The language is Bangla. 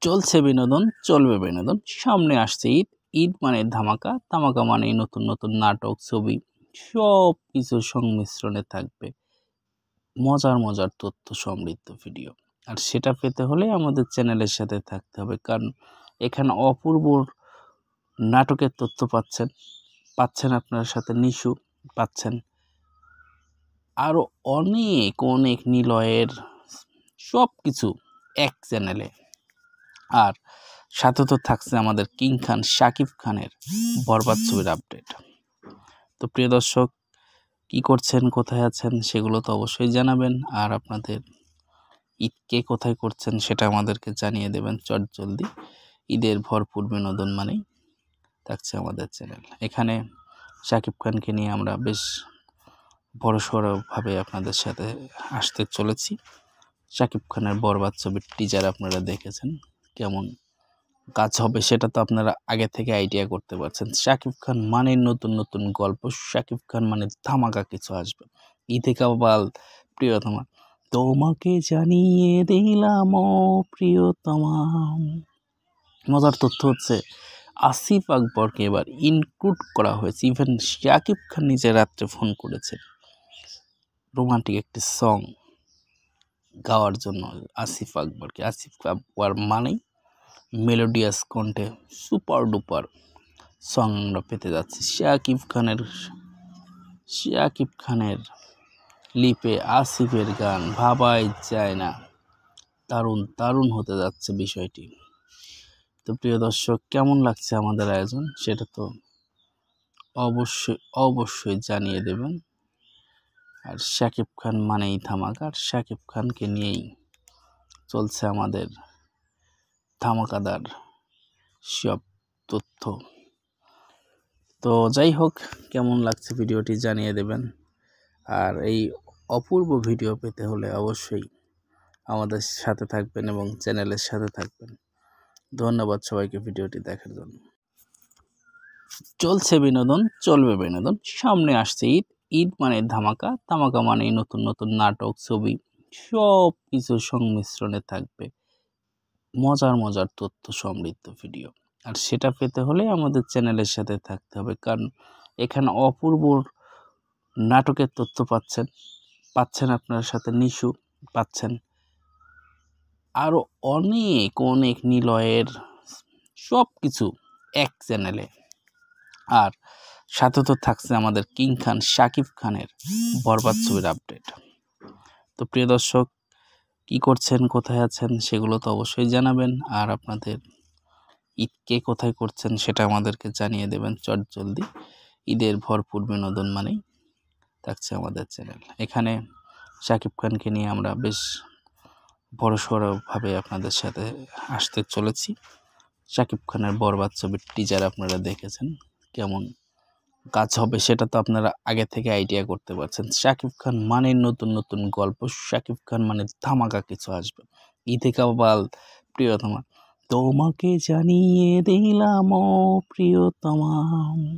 চলছে বিনোদন, চলবে বিনোদন। সামনে আসছে ঈদ। ঈদ মানে ধামাকা, ধামাকা মানে নতুন নতুন নাটক, ছবি, সব কিছুর সংমিশ্রণে থাকবে মজার মজার তথ্য সমৃদ্ধ ভিডিও। আর সেটা পেতে হলে আমাদের চ্যানেলের সাথে থাকতে হবে, কারণ এখানে অপূর্ব নাটকের তথ্য পাচ্ছেন আপনার সাথে নিশু, পাচ্ছেন আরও অনেক অনেক নিলয়ের সব কিছু এক চ্যানেলে। আর সাথে তো থাকছে আমাদের কিং খান শাকিব খানের বরবাদ ছবির আপডেট। তো প্রিয় দর্শক, কি করছেন, কোথায় আছেন সেগুলো তো অবশ্যই জানাবেন। আর আপনাদের ঈদ কে কোথায় করছেন সেটা আমাদেরকে জানিয়ে দেবেন চটজলদি। ঈদের ভরপুর বিনোদন মানেই থাকছে আমাদের চ্যানেল। এখানে শাকিব খানকে নিয়ে আমরা বেশ বড়সড়ভাবে আপনাদের সাথে আসতে চলেছি। শাকিব খানের বরবাদ ছবির টিজার আপনারা দেখেছেন, কেমন কাজ হবে সেটা তো আপনারা আগে থেকে আইডিয়া করতে পারছেন। শাকিব খান মানে নতুন নতুন গল্প, শাকিব খান মানে ধামাকা কিছু আসবে। ঈদে কাবাল প্রিয়তমা, তোমাকে জানিয়ে দিলাম ও প্রিয়তমা। মজার তথ্য হচ্ছে আসিফ আকবরকে এবার ইনক্লুড করা হয়েছে। ইভেন শাকিব খান নিজে রাত্রে ফোন করেছে রোমান্টিক একটি সং গাওয়ার জন্য আসিফ আকবরকে। আসিফ আকবর মানেই মেলোডিয়াস কণ্ঠে সুপার ডুপার সং আমরা পেতে যাচ্ছি। শাকিব খানের লিপে আসিফের গান ভাবাই যায় না। দারুণ দারুণ হতে যাচ্ছে বিষয়টি। তো প্রিয় দর্শক, কেমন লাগছে আমাদের আয়োজন সেটা তো অবশ্যই অবশ্যই জানিয়ে দেবেন। আর শাকিব খান মানেই ধামাকা, আর শাকিব খানকে নিয়েই চলছে আমাদের ধামাকাদার সব তথ্য। তো যাই হোক, কেমন লাগছে ভিডিওটি জানিয়ে দেবেন। আর এই অপূর্ব ভিডিও পেতে হলে অবশ্যই আমাদের সাথে থাকবেন এবং চ্যানেলের সাথে থাকবেন। ধন্যবাদ সবাইকে ভিডিওটি দেখার জন্য। চলছে বিনোদন, চলবে বিনোদন। সামনে আসছে ঈদ। ঈদ মানে ধামাকা, ধামাকা মানে নতুন নতুন নাটক, ছবি, সব কিছুর সংমিশ্রণে থাকবে মজার মজার তথ্য সমৃদ্ধ ভিডিও। আর সেটা পেতে হলে আমাদের চ্যানেলের সাথে থাকতে হবে, কারণ এখানে অপূর্ব নাটকের তথ্য পাচ্ছেন আপনার সাথে নিশু, পাচ্ছেন আরও অনেক অনেক নিলয়ের সব কিছু এক চ্যানেলে। আর সাথে তো থাকছে আমাদের কিং খান শাকিব খানের বরবাদ ছবির আপডেট। তো প্রিয় দর্শক, কি করছেন, কোথায় আছেন সেগুলো তো অবশ্যই জানাবেন। আর আপনাদের ঈদ কে কোথায় করছেন সেটা আমাদেরকে জানিয়ে দেবেন চটজলদি। ঈদের ভরপুর বিনোদন মানেই থাকছে আমাদের চ্যানেল। এখানে শাকিব খানকে নিয়ে আমরা বেশ বড়সড়ভাবে আপনাদের সাথে আসতে চলেছি। শাকিব খানের বরবাদ ছবির টিজার আপনারা দেখেছেন, কেমন কাজ হবে সেটা তো আপনারা আগে থেকে আইডিয়া করতে পারছেন। শাকিব খান মানে নতুন নতুন গল্প, শাকিব খান মানে ধামাকা কিছু আসবে। ঈদে কাবাল প্রিয়তমা, তোমাকে জানিয়ে দিলাম ও প্রিয়তমা।